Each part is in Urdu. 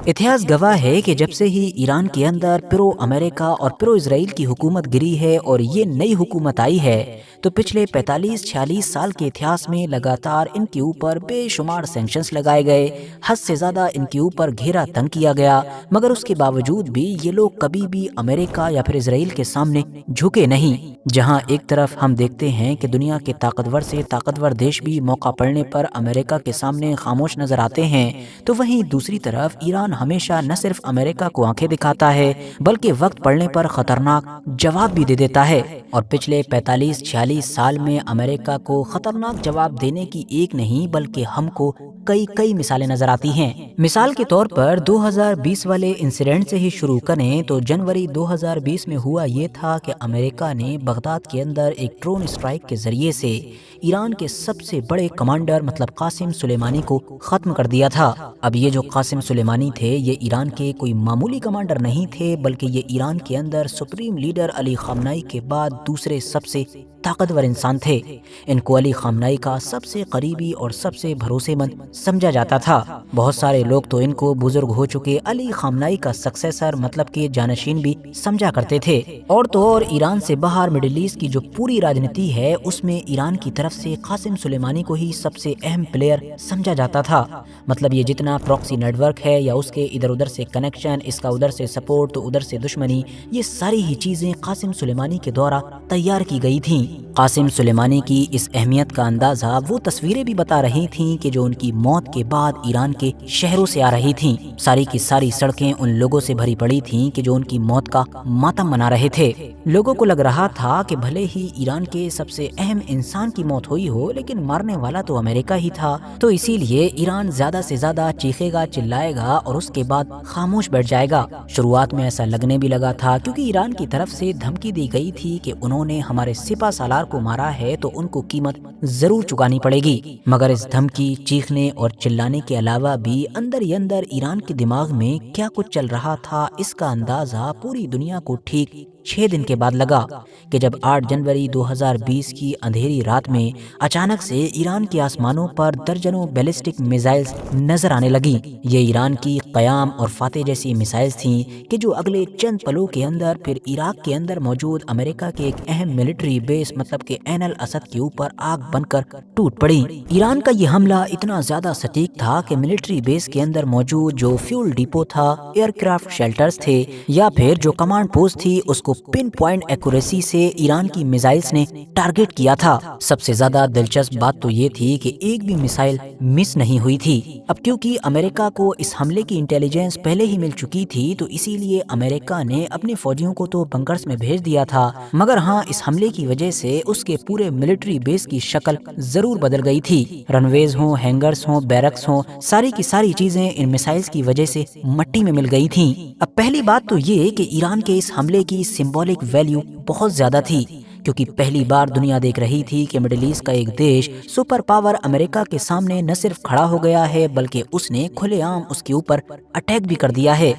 اتہاس گواہ ہے کہ جب سے ہی ایران کے اندر پرو امریکہ اور پرو اسرائیل کی حکومت گری ہے اور یہ نئی حکومت آئی ہے تو پچھلے 45-46 سال کے اتہاس میں لگاتار ان کے اوپر بے شمار سینکشنز لگائے گئے، حد سے زیادہ ان کے اوپر گھیرا تنگ کیا گیا، مگر اس کے باوجود بھی یہ لوگ کبھی بھی امریکہ یا پھر اسرائیل کے سامنے جھکے نہیں۔ جہاں ایک طرف ہم دیکھتے ہیں کہ دنیا کے طاقتور سے طاقتور دیش بھی موقع پڑنے پر امریکہ کے سامنے خاموش نظر آتے ہیں، تو وہیں دوسری طرف ایران ہمیشہ نہ صرف امریکہ کو آنکھیں دکھاتا ہے بلکہ وقت پڑنے پر خطرناک جواب بھی دے دیتا ہے۔ اور پچھلے 45-46 سال میں امریکہ کو خطرناک جواب دینے کی ایک نہیں بلکہ ہم کو کئی مثالیں نظر آتی ہیں۔ مثال کے طور پر 2020 والے انسیڈنٹ سے ہی شروع کریں تو جنوری 2020 میں ہوا یہ تھا کہ امریکہ نے بغداد کے اندر ایک ڈرون اسٹرائک کے ذریعے سے ایران کے سب سے بڑے کمانڈر مطلب قاسم سلیمانی کو ختم کر دیا تھا۔ اب یہ جو قاسم سلیمانی تھے یہ ایران کے کوئی معمولی کمانڈر نہیں تھے بلکہ یہ ایران کے اندر سپریم لیڈر علی خامنائی کے بعد دوسرے سب سے طاقتور انسان تھے۔ ان کو علی خامنائی کا سب سے قریبی اور سب سے بھروسے مند سمجھا جاتا تھا۔ بہت سارے لوگ تو ان کو بزرگ ہو چکے علی خامنائی کا سکسیسر مطلب کہ جانشین بھی سمجھا کرتے تھے۔ اور تو اور ایران سے باہر مڈل ایسٹ کی جو پوری راجنیتی ہے اس میں ایران کی طرف سے قاسم سلیمانی کو ہی سب سے اہم پلیئر سمجھا جاتا تھا۔ مطلب یہ جتنا پراکسی نیٹ ورک ہے یا اس کے ادھر ادھر سے کنیکشن، اس کا ادھر سے سپورٹ تو ادھر سے دشمنی، یہ ساری ہی چیزیں قاسم سلیمانی کے دوارا تیار کی گئی تھیں۔ قاسم سلیمانی کی اس اہمیت کا اندازہ وہ تصویریں بھی بتا رہی تھیں کہ جو ان کی موت کے بعد ایران کے شہروں سے آ رہی تھیں۔ ساری کی ساری سڑکیں ان لوگوں سے بھری پڑی تھیں کہ جو ان کی موت کا ماتم منا رہے تھے۔ لوگوں کو لگ رہا تھا کہ بھلے ہی ایران کے سب سے اہم انسان کی موت ہوئی ہو لیکن مارنے والا تو امریکہ ہی تھا، تو اسی لیے ایران زیادہ سے زیادہ چیخے گا، چلائے گا اور اس کے بعد خاموش بیٹھ جائے گا۔ شروعات میں ایسا لگنے بھی لگا تھا کیونکہ ایران کی طرف سے دھمکی دی گئی تھی کہ انہوں نے ہمارے سپہ سالار کو مارا ہے تو ان کو قیمت ضرور چکانی پڑے گی، مگر اس دھمکی، چیخنے اور چلانے کے علاوہ بھی اندر ہی اندر ایران کے دماغ میں کیا کچھ چل رہا تھا اس کا اندازہ پوری دنیا کو ٹھیک 6 دن کے بعد لگا کہ جب 8 جنوری 2020 کی اندھیری رات میں اچانک سے ایران کے آسمانوں پر درجنوں بیلسٹک میزائلز نظر آنے لگیں۔ یہ ایران کی قیام اور فاتح جیسی میزائلز تھیں کہ جو اگلے چند پلوں کے اندر پھر عراق کے اندر موجود امریکہ کے ایک اہم ملٹری بیس مطلب کہ عین الاسد کے اوپر آگ بن کر ٹوٹ پڑی۔ ایران کا یہ حملہ اتنا زیادہ سٹیک تھا کہ ملٹری بیس کے اندر موجود جو فیول ڈیپو تھا، ایئر کرافٹ شیلٹرز تھے یا پھر جو کمانڈ پوسٹ تھی اس کو پن پوائنٹ ایکوریسی سے ایران کی میزائلز نے ٹارگٹ کیا تھا۔ سب سے زیادہ دلچسپ بات تو یہ تھی کہ ایک بھی میزائل مس نہیں ہوئی تھی۔ اب کیونکہ امریکہ کو اس حملے کی انٹیلیجنس پہلے ہی مل چکی تھی تو اسی لیے امریکہ نے اپنے فوجیوں کو تو بنکرز میں بھیج دیا تھا، مگر ہاں اس حملے کی وجہ سے اس کے پورے ملٹری بیس کی شکل ضرور بدل گئی تھی۔ رنویز ہوں، ہینگرز ہوں، بیرکس ہوں، ساری کی ساری چیزیں ان میزائلز کی وجہ سے مٹی میں مل گئی تھیں۔ اب پہلی بات تو یہ کہ ایران کے اس حملے کی سمبولک ویلیو بہت زیادہ تھی کیونکہ پہلی بار دنیا دیکھ رہی تھی کہ مڈل ایسٹ کا ایک دیش سپر پاور امریکہ کے سامنے نہ صرف کھڑا ہو گیا ہے بلکہ اس نے کھلے عام اس کے اوپر اٹیک بھی کر دیا ہے۔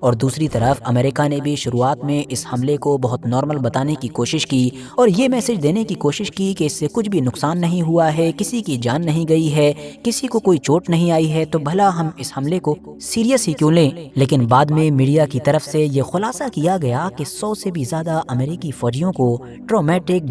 اور دوسری طرف امریکہ نے بھی شروعات میں اس حملے کو بہت نارمل بتانے کی کوشش کی اور یہ میسج دینے کی کوشش کی کہ اس سے کچھ بھی نقصان نہیں ہوا ہے، کسی کی جان نہیں گئی ہے، کسی کو کوئی چوٹ نہیں آئی ہے، تو بھلا ہم اس حملے کو سیریس ہی کیوں لیں۔ لیکن بعد میں میڈیا کی طرف سے یہ خلاصہ کیا گیا کہ 100 سے بھی زیادہ امریکی فوجیوں کو ٹرومیٹک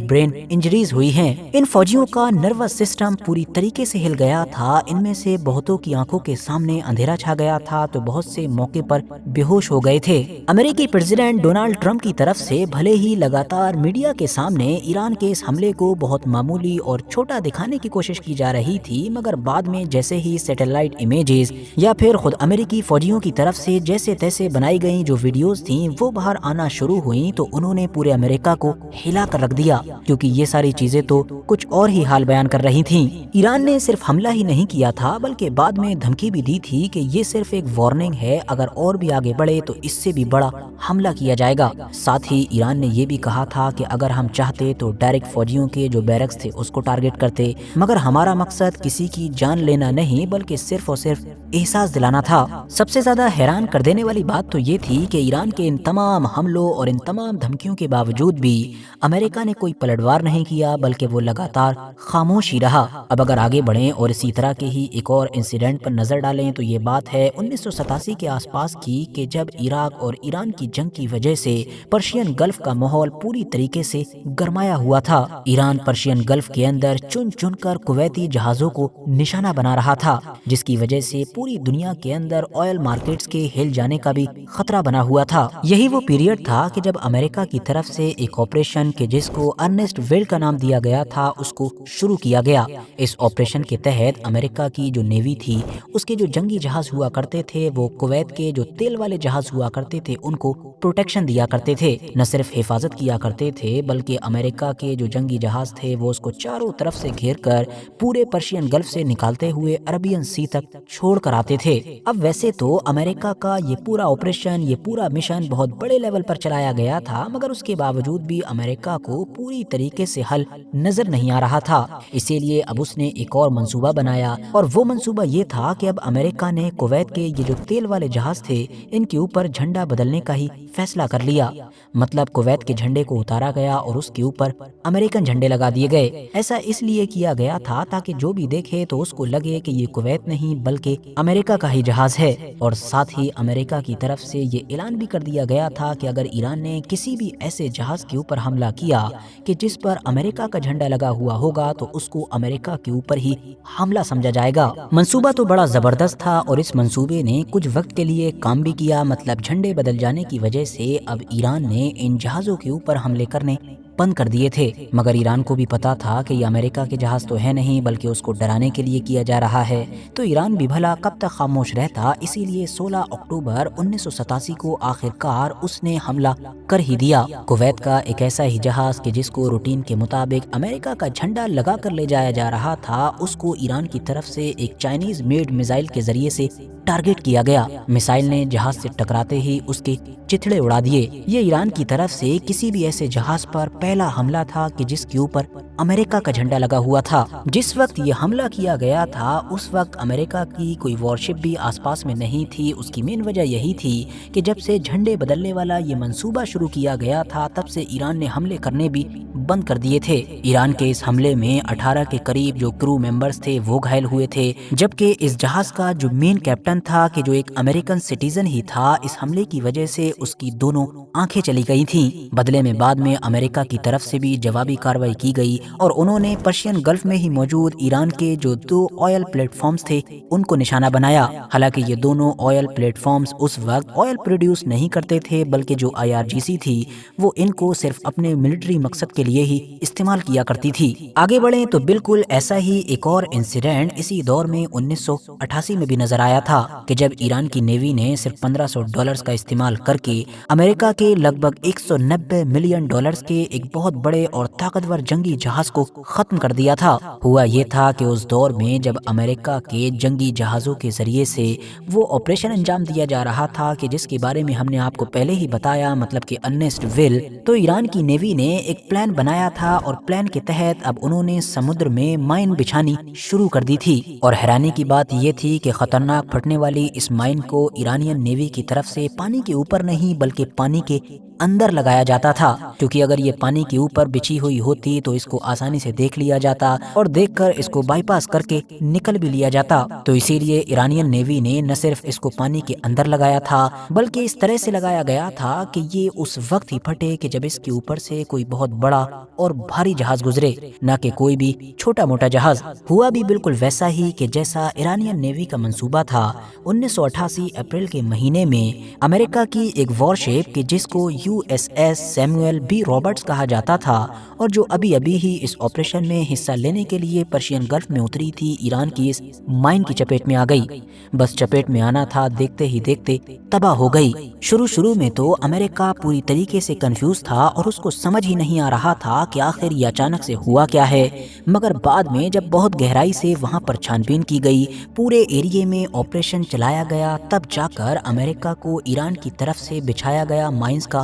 برین انجریز ہوئی ہیں۔ ان فوجیوں کا نروس سسٹم پوری طریقے سے ہل گیا تھا، ان میں سے بہتوں کی آنکھوں کے سامنے اندھیرا چھا گیا تھا تو بہت سے موقع پر بے ہوش ہو گئے تھے۔ امریکی پریزیڈنٹ ڈونلڈ ٹرمپ کی طرف سے بھلے ہی لگاتار میڈیا کے سامنے ایران کے اس حملے کو بہت معمولی اور چھوٹا دکھانے کی کوشش کی جا رہی تھی، مگر بعد میں جیسے ہی سیٹلائٹ امیجز یا پھر خود امریکی فوجیوں کی طرف سے جیسے تیسے بنائی گئیں جو ویڈیوز تھیں وہ باہر آنا شروع ہوئیں تو انہوں نے پورے امریکہ کو ہلا کر رکھ دیا، کیونکہ یہ ساری چیزیں تو کچھ اور ہی حال بیان کر رہی تھیں۔ ایران نے صرف حملہ ہی نہیں کیا تھا بلکہ بعد میں دھمکی بھی دی تھی کہ یہ صرف ایک وارننگ ہے، اگر اور بھی آگے بڑھے تو اس سے بھی بڑا حملہ کیا جائے گا۔ ساتھ ہی ایران نے یہ بھی کہا تھا کہ اگر ہم چاہتے تو ڈائریکٹ فوجیوں کے جو بیرکس تھے اس کو ٹارگٹ کرتے، مگر ہمارا مقصد کسی کی جان لینا نہیں بلکہ صرف اور صرف احساس دلانا تھا۔ سب سے زیادہ حیران کر دینے والی بات تو یہ تھی کہ ایران کے ان تمام حملوں اور ان تمام دھمکیوں کے باوجود بھی امریکہ امریکہ نے کوئی پلٹوار نہیں کیا بلکہ وہ لگاتار خاموش ہی رہا۔ اب اگر آگے بڑھیں اور اسی طرح کے ہی ایک اور انسیڈنٹ پر نظر ڈالیں تو یہ بات ہے 1987 کے آس پاس کی کہ جب عراق اور ایران کی جنگ کی وجہ سے پرشین گلف کا ماحول پوری طریقے سے گرمایا ہوا تھا۔ ایران پرشین گلف کے اندر چن چن کر کویتی جہازوں کو نشانہ بنا رہا تھا، جس کی وجہ سے پوری دنیا کے اندر آئل مارکیٹس کے ہل جانے کا بھی خطرہ بنا ہوا تھا۔ یہی وہ پیریڈ تھا کہ جب امریکہ کی طرف سے ایک آپریشن کہ جس کو ارنسٹ ویل کا نام دیا گیا تھا اس کو شروع کیا گیا۔ اس آپریشن کے تحت امریکہ کی جو نیوی تھی اس کے جو جنگی جہاز ہوا کرتے تھے وہ کویت کے جو تیل والے جہاز ہوا کرتے تھے ان کو پروٹیکشن دیا کرتے تھے، نہ صرف حفاظت کیا کرتے تھے بلکہ امریکہ کے جو جنگی جہاز تھے وہ اس کو چاروں طرف سے گھیر کر پورے پرشین گلف سے نکالتے ہوئے عربین سی تک چھوڑ کر آتے تھے۔ اب ویسے تو امریکہ کا یہ پورا آپریشن، یہ پورا مشن بہت بڑے لیول پر چلایا گیا تھا، مگر اس کے باوجود بھی امریکہ کو پوری طریقے سے حل نظر نہیں آ رہا تھا۔ اسی لیے اب اس نے ایک اور منصوبہ بنایا، اور وہ منصوبہ یہ تھا کہ اب امریکہ نے کویت کے یہ جو تیل والے جہاز تھے ان کے اوپر جھنڈا بدلنے کا ہی فیصلہ کر لیا۔ مطلب کویت کے جھنڈے کو اتارا گیا اور اس کے اوپر امریکن جھنڈے لگا دیے گئے۔ ایسا اس لیے کیا گیا تھا تاکہ جو بھی دیکھے تو اس کو لگے کہ یہ کویت نہیں بلکہ امریکہ کا ہی جہاز ہے، اور ساتھ ہی امریکہ کی طرف سے یہ اعلان بھی کر دیا گیا تھا کہ اگر ایران نے کسی بھی ایسے جہاز کے اوپر حملہ کیا کہ جس پر امریکہ کا جھنڈا لگا ہوا ہوگا تو اس کو امریکہ کے اوپر ہی حملہ سمجھا جائے گا۔ منصوبہ تو بڑا زبردست تھا اور اس منصوبے نے کچھ وقت کے لیے کام بھی کیا، مطلب جھنڈے بدل جانے کی وجہ سے اب ایران نے ان جہازوں کے اوپر حملے کرنے بند کر دیے تھے، مگر ایران کو بھی پتا تھا کہ یہ امریکہ کے جہاز تو ہے نہیں بلکہ اس کو ڈرانے کے لیے کیا جا رہا ہے، تو ایران بھی بھلا کب تک خاموش رہتا۔ اسی لیے 16 اکتوبر 1987 کو آخرکار اس نے حملہ کر ہی دیا۔ کویت کا ایک ایسا ہی جہاز کہ جس کو روٹین کے مطابق امریکہ کا جھنڈا لگا کر لے جایا جا رہا تھا، اس کو ایران کی طرف سے ایک چائنیز میڈ میزائل کے ذریعے سے ٹارگٹ کیا گیا۔ میسائل نے جہاز سے ٹکراتے ہی اس کے چتھڑے اڑا دیے۔ یہ ایران کی طرف سے کسی بھی ایسے جہاز پر پہلا حملہ تھا کہ جس کے اوپر امریکہ کا جھنڈا لگا ہوا تھا۔ جس وقت یہ حملہ کیا گیا تھا اس وقت امریکہ کی کوئی وارشپ بھی آس پاس میں نہیں تھی۔ اس کی مین وجہ یہی تھی کہ جب سے جھنڈے بدلنے والا یہ منصوبہ شروع کیا گیا تھا تب سے ایران نے حملے کرنے بھی بند کر دیے تھے۔ ایران کے اس حملے میں 18 کے قریب جو کرو ممبرز تھے وہ گھائل ہوئے تھے، جبکہ اس جہاز کا جو مین کیپٹن تھا کہ جو ایک امریکن سٹیزن ہی تھا، اس حملے کی وجہ سے اس کی دونوں آنکھیں چلی گئی تھیں۔ بدلے میں بعد میں امریکہ کی طرف سے بھی جوابی کارروائی کی گئی اور انہوں نے پرشین گلف میں ہی موجود ایران کے جو 2 آئل پلیٹ فارمز تھے ان کو نشانہ بنایا۔ حالانکہ یہ دونوں آئل پلیٹ فارمز اس وقت آئل پروڈیوس نہیں کرتے تھے بلکہ جو IRGC تھی وہ ان کو صرف اپنے ملٹری مقصد کے لیے ہی استعمال کیا کرتی تھی۔ آگے بڑھیں تو بالکل ایسا ہی ایک اور انسیڈنٹ اسی دور میں 1988 میں بھی نظر آیا تھا کہ جب ایران کی نیوی نے صرف $1500 کا استعمال کر کے امریکہ کے لگ بھگ $190 ملین کے ایک بہت بڑے اور طاقتور جنگی جہاز کو ختم کر دیا تھا۔ ہوا یہ تھا کہ اس دور میں جب امریکہ کے جنگی جہازوں کے ذریعے سے وہ آپریشن انجام دیا جا رہا تھا کہ جس کے بارے میں ہم نے آپ کو پہلے ہی بتایا، مطلب کہ ارنسٹ ویل، تو ایران کی نیوی نے ایک پلان بنایا تھا اور پلان کے تحت اب انہوں نے سمندر میں مائن بچھانی شروع کر دی تھی۔ اور حیرانی کی بات یہ تھی کہ خطرناک پھٹنے والی اس مائن کو ایرانین نیوی کی طرف سے پانی کے اوپر نہیں بلکہ پانی کے اندر لگایا جاتا تھا، کیونکہ اگر یہ پانی کے اوپر بچھی ہوئی ہوتی تو اس کو آسانی سے دیکھ لیا جاتا اور دیکھ کر اس کو بائی پاس کر کے نکل بھی لیا جاتا۔ تو اسی لیے ایرانین نیوی نے نہ صرف اس کو پانی کے اندر لگایا تھا بلکہ اس طرح سے لگایا گیا تھا کہ یہ اس وقت ہی پھٹے کہ جب اس کے اوپر سے کوئی بہت بڑا اور بھاری جہاز گزرے، نہ کہ کوئی بھی چھوٹا موٹا جہاز۔ ہوا بھی بالکل ویسا ہی کہ جیسا ایرانین نیوی کا منصوبہ تھا۔ 1988 اپریل کے مہینے میں امریکہ کی ایک وارشپ کہ جس کو USS سیموئل بی رابرٹس کہا جاتا تھا اور جو ابھی ہی اس آپریشن میں حصہ لینے کے لیے پرشین گلف میں اتری تھی، ایران کی اس مائن کی چپیٹ میں آ گئی۔ بس چپیٹ میں آنا تھا، دیکھتے ہی دیکھتے تباہ ہو گئی۔ شروع میں تو امریکہ پوری طریقے سے کنفیوز تھا اور اس کو سمجھ ہی نہیں آ رہا تھا کہ آخر یہ اچانک سے ہوا کیا ہے، مگر بعد میں جب بہت گہرائی سے وہاں پر چھان بین کی گئی، پورے ایریے میں آپریشن چلایا گیا، تب جا کر امریکہ کو ایران کی طرف سے بچھایا گیا مائنز کا